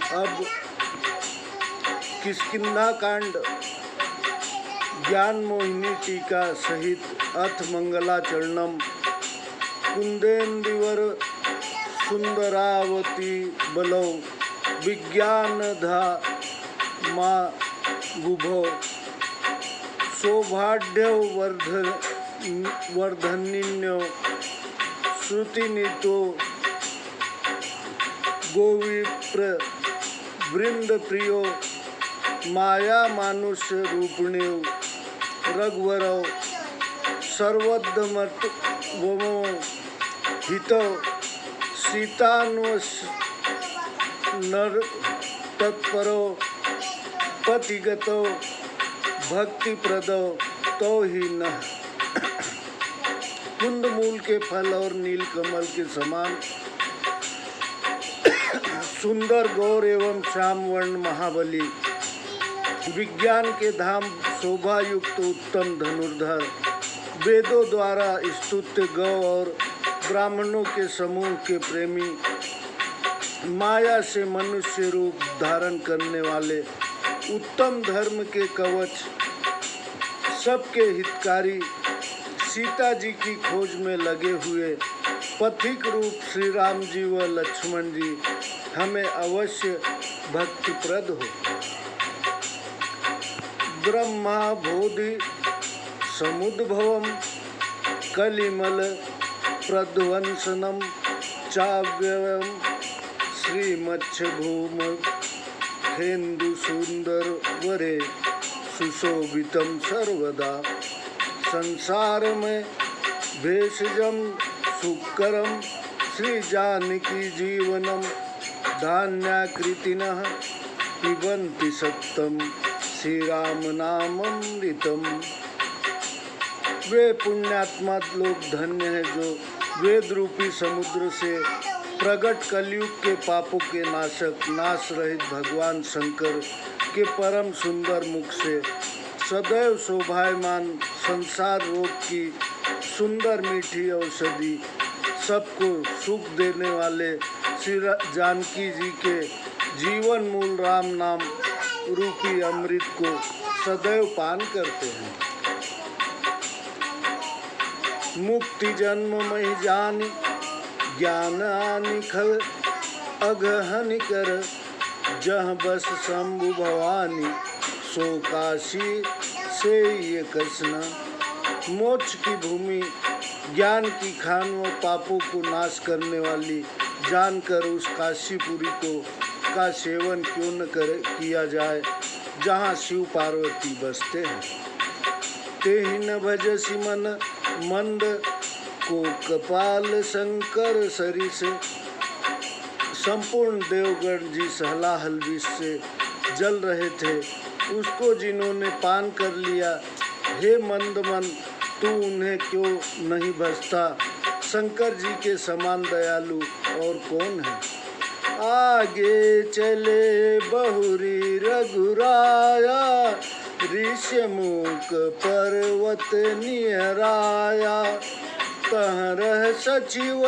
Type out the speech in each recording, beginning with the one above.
अब किष्किंधा कांड ज्ञान मोहिनी टीका सहित अथ मंगलाचरणम कुंदेंदिवर सुंदरावती बलौ विज्ञानधा मा गुभो सौभाढ्यो वर्धनिन्यो श्रुतिनीतो गोविप्र वृंद प्रियो माया मानुष्य रूपिण्यो रघुवरो सर्वोद्दमत वमो हितो सीतान्वस नर तत्परो पतिगतो भक्तिप्रदो तो ही न। कुंदमूल के फल और नीलकमल के समान सुंदर गौर एवं श्याम वर्ण महाबली विज्ञान के धाम शोभा युक्त उत्तम धनुर्धर वेदों द्वारा स्तुत्य गौ और ब्राह्मणों के समूह के प्रेमी माया से मनुष्य रूप धारण करने वाले उत्तम धर्म के कवच सबके हितकारी सीता जी की खोज में लगे हुए पथिक रूप श्री राम जी व लक्ष्मण जी हमें अवश्य भक्तिप्रद हो। ब्रह्मा बोधि समुद्भवम कलिमल प्रध्वंसनम चाव्ययम श्रीमच्छ भूम खेन्दु सुंदर वरे सुशोभितम सर्वदा संसार में भेषजम सुकरम श्री जानकी जीवनम धान्याकृतिनः पिबन्ति सत्तम श्री राम नाममृतम। वे पुण्यात्मा लोग धन्य हैं जो वेद रूपी समुद्र से प्रकट कलयुग के पापों के नाशक नाश रहित भगवान शंकर के परम सुंदर मुख से सदैव शोभायमान संसार रोग की सुंदर मीठी औषधि सबको सुख देने वाले श्री जानकी जी के जीवन मूल राम नाम रूपी अमृत को सदैव पान करते हैं। मुक्ति जन्म महि जानि ज्ञान आनि खल अगहनि कर जह बस शंभु भवानी सो काशी से ये कसना। मोक्ष की भूमि ज्ञान की खान व पापों को नाश करने वाली जानकर उस काशीपुरी को का सेवन क्यों न किया जाए जहाँ शिव पार्वती बसते हैं। ते ही न भजसी मन मंद को कपाल शंकर सरी से। संपूर्ण देवगण जी सहलाहल विष से जल रहे थे, उसको जिन्होंने पान कर लिया, हे मंदमन तू उन्हें क्यों नहीं भजता। शंकर जी के समान दयालु और कौन है। आगे चले बहुरी रघुराया ऋषमुख पर्वत निहराया। तह रह सचिव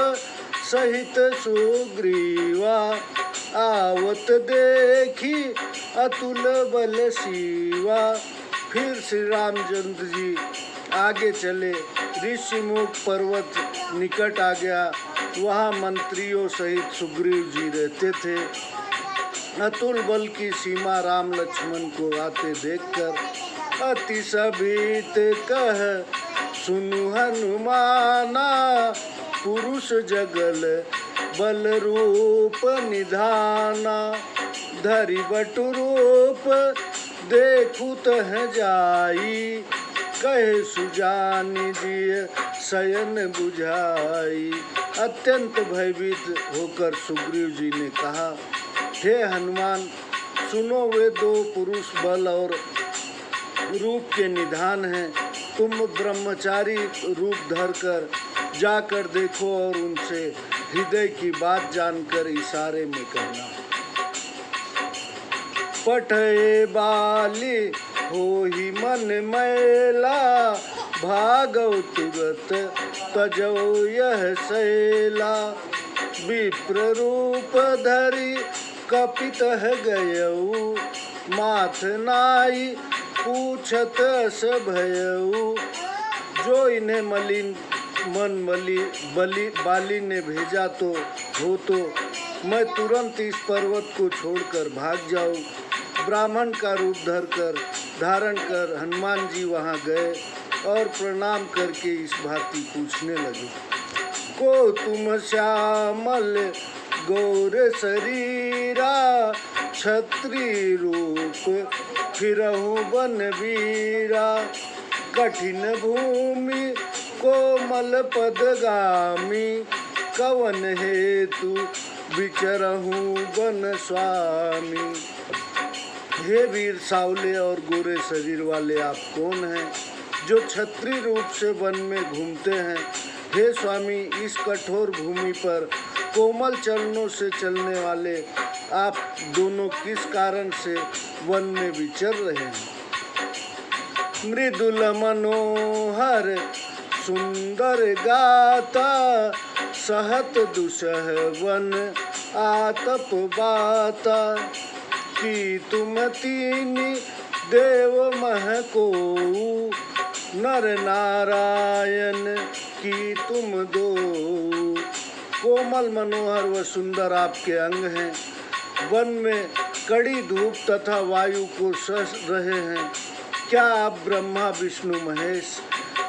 सहित सुग्रीवा आवत देखी अतुल बल शिवा। फिर श्री रामचंद्र जी आगे चले, ऋषिमुख पर्वत निकट आ गया, वहाँ मंत्रियों सहित सुग्रीव जी रहते थे। अतुल बल की सीमा राम लक्ष्मण को आते देखकर अति सभीत कह सुनु हनुमाना। पुरुष जगल बल रूप निधाना। धरि बटु रूप देखु तह जाई कहे सुजानी जी शयन बुझाई। अत्यंत भयभीत होकर सुग्रीव जी ने कहा, हे हनुमान सुनो, वे दो पुरुष बल और रूप के निधान हैं। तुम ब्रह्मचारी रूप धरकर जाकर देखो और उनसे हृदय की बात जानकर इशारे में कहना। पठे बाली हो ही मन मैला भागव तुरत तजो यह शैला। विप्र रूप धरि कपित गयऊ माथ नाई पूछत अस भयऊ। जो इन्हें मलिन मन बाली ने भेजा तो मैं तुरंत इस पर्वत को छोड़कर भाग जाऊं। ब्राह्मण का रूप धारण कर हनुमान जी वहां गए और प्रणाम करके इस भांति पूछने लगे। को तुम श्यामल गौर शरीरा छत्री रूप फिरहु वन वीरा। कठिन भूमि कोमल पदगामी कवन हेतु विचरहु वन स्वामी। हे वीर सावले और गोरे शरीर वाले आप कौन हैं जो छत्री रूप से वन में घूमते हैं। हे स्वामी इस कठोर भूमि पर कोमल चरणों से चलने वाले आप दोनों किस कारण से वन में विचर रहे हैं। मृदुल मनोहर सुंदर गाता सहत दुसह वन आतप बाता। कि तुम तीन देव मह को नर नारायण की तुम दो। कोमल मनोहर व सुंदर आपके अंग हैं, वन में कड़ी धूप तथा वायु को सह रहे हैं। क्या आप ब्रह्मा विष्णु महेश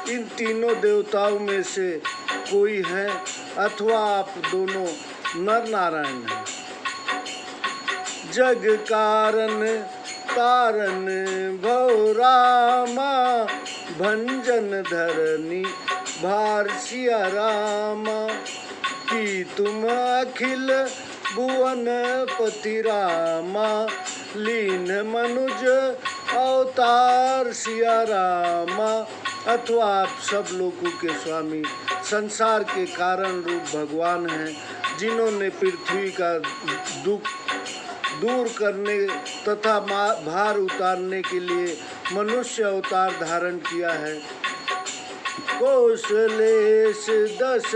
इन तीनों देवताओं में से कोई हैं अथवा आप दोनों नर नारायण हैं। जग कारण तारन भव रामा भंजन धरनी भार सिया रामा। कि तुम अखिल भुवन पति रामा लीन मनुज अवतार सिया रामा। अथवा आप सब लोगों के स्वामी संसार के कारण रूप भगवान हैं, जिन्होंने पृथ्वी का दुख दूर करने तथा भार उतारने के लिए मनुष्य अवतार धारण किया है। कौशलेश दस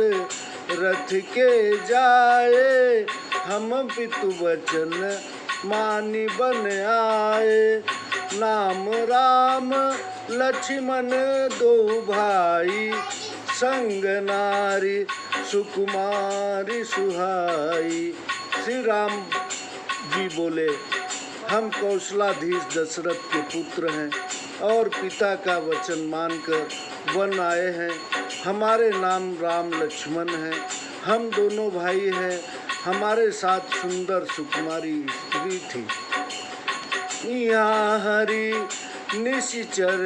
रथ के जाए हम पितु वचन मानी बन आए। नाम राम लक्ष्मण दो भाई संग नारी सुकुमारी सुहाई। श्री राम जी बोले, हम कौशलाधीश दशरथ के पुत्र हैं और पिता का वचन मानकर वन आए हैं। हमारे नाम राम लक्ष्मण हैं, हम दोनों भाई हैं। हमारे साथ सुंदर सुकुमारी स्त्री थी। यहाँ हरि निश्चर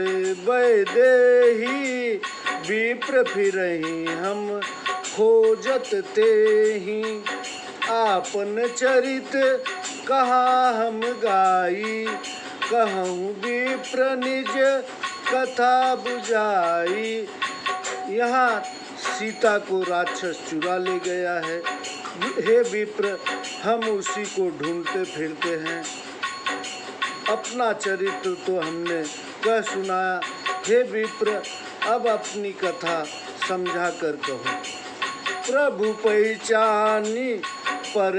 वैदेही विप्र फिरहि हम खोजत तेहि। आपन चरित कहा हम गाई कहूँ विप्र निज कथा बुझाई। यहाँ सीता को राक्षस चुरा ले गया है। हे विप्र हम उसी को ढूंढते फिरते हैं। अपना चरित्र तो हमने कह सुनाया। हे विप्र अब अपनी कथा समझा कर कहो। प्रभु पहचानी पर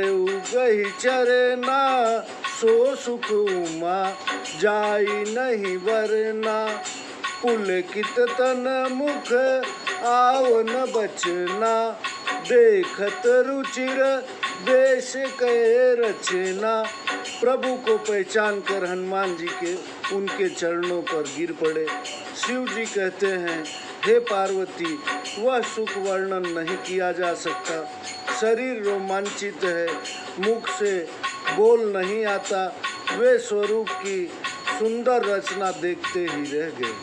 गही चरना सो सुख उमा जाई नहीं वरना। पुलकित तन मुख आवन बचना देखत रुचिर देश के रचना। प्रभु को पहचान कर हनुमान जी के उनके चरणों पर गिर पड़े। शिव जी कहते हैं, हे पार्वती वह सुख वर्णन नहीं किया जा सकता। शरीर रोमांचित है, मुख से बोल नहीं आता। वे स्वरूप की सुंदर रचना देखते ही रह गए।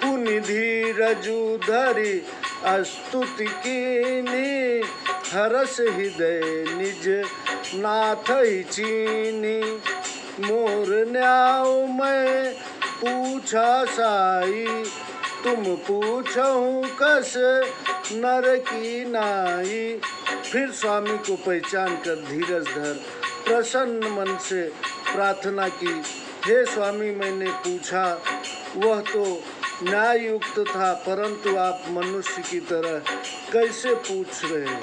पुनि धीरजु धरि स्तुति कीनी हरस हृदय निज नाथ ही चीनी। मोर न्याव मैं पूछा साई तुम पूछऊं कस नर की नाई। फिर स्वामी को पहचान कर धीरज धर प्रसन्न मन से प्रार्थना की, हे स्वामी मैंने पूछा वह तो न्याय युक्त था, परंतु आप मनुष्य की तरह कैसे पूछ रहे हो।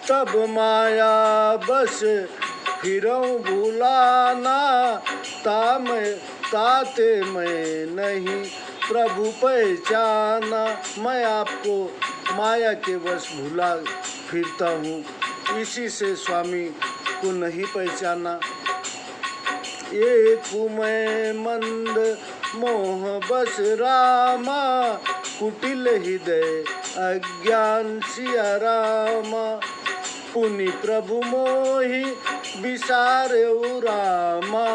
तब माया बस फिरऊं भुलाना, ताते मैं नहीं प्रभु पहचाना। मैं आपको माया के वश भुला फिरता हूँ, इसी से स्वामी को नहीं पहचाना। एक मैं मंद मोह बस रामा, कुटिल हृदय अज्ञान सिया रामा। पुनि प्रभु मोहि विसारऊ रामा,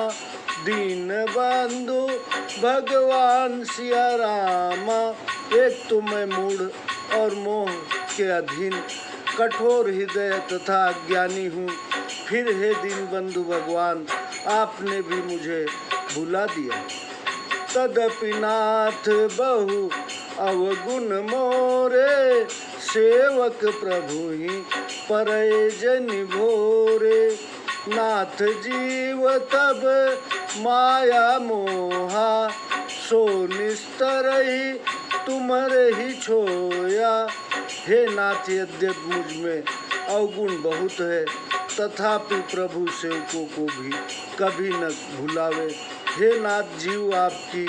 दीन बंधु भगवान सिया रामा। एक तो मैं मूढ़ और मोह के अधीन कठोर हृदय तथा अज्ञानी हूँ, फिर हे दीन बंधु भगवान आपने भी मुझे भुला दिया। तदपि नाथ बहु अवगुण मोरे, सेवक प्रभु ही परय जन भोरे। नाथ जीव तब माया मोहा, सो निस्तर ही तुम्हारे ही छोया। हे नाथ यद्यपि मुझ में अवगुण बहुत है, तथापि प्रभु सेवकों को भी कभी न भुलावे। हे नाथ जीव आपकी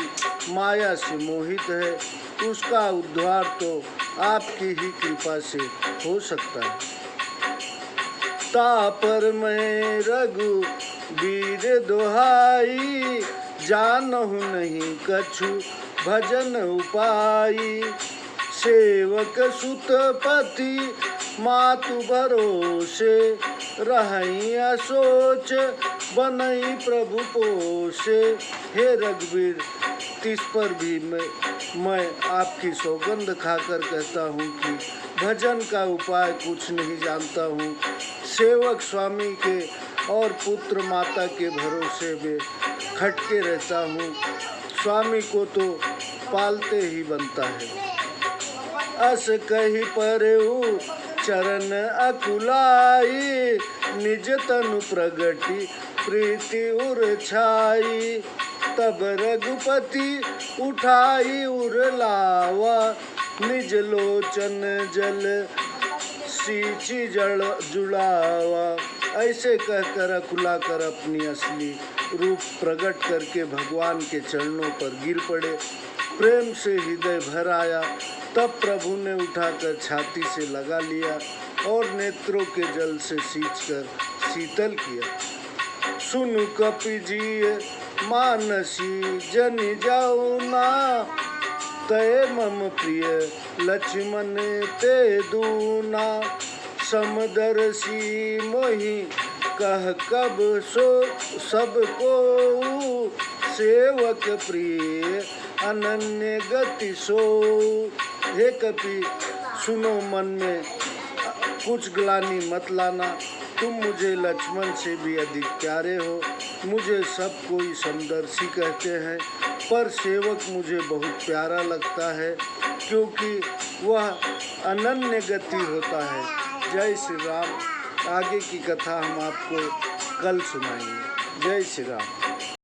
माया से मोहित है, उसका उद्धार तो आपकी ही कृपा से हो सकता है। तापर मैं रघु वीर दोहाई, जानहु नहीं कछु भजन उपाई। सेवक सुत पति मातु भरोसे, रहई असोच बनई प्रभु पोसे। हे रघुवीर तिस पर भी मैं आपकी सौगंध खाकर कहता हूँ कि भजन का उपाय कुछ नहीं जानता हूँ। सेवक स्वामी के और पुत्र माता के भरोसे में खटके रहता हूँ, स्वामी को तो पालते ही बनता है। अस कही परऊ चरण अकुलाई, निज तनु प्रगति प्रीति उर छाई। तब रघुपति उठाई उर लावा, निज लोचन जल सींची जड़ जुड़ावा। ऐसे कहकर अकुलाकर अपनी असली रूप प्रकट करके भगवान के चरणों पर गिर पड़े। प्रेम से हृदय भर आया, तब प्रभु ने उठाकर छाती से लगा लिया और नेत्रों के जल से सींचकर शीतल किया। सुनु कपि जी मानसी जन जाऊना, तय मम प्रिय लक्ष्मण ते दूना। समदर्शी मोहि कह कब सो सब को, सेवक प्रिय अनन्य गति सो। हे कपि सुनो, मन में कुछ ग्लानि मत लाना, तुम मुझे लक्ष्मण से भी अधिक प्यारे हो। मुझे सब कोई समदर्शी कहते हैं, पर सेवक मुझे बहुत प्यारा लगता है, क्योंकि वह अनन्य गति होता है। जय श्री राम। आगे की कथा हम आपको कल सुनाएंगे। जय श्री राम।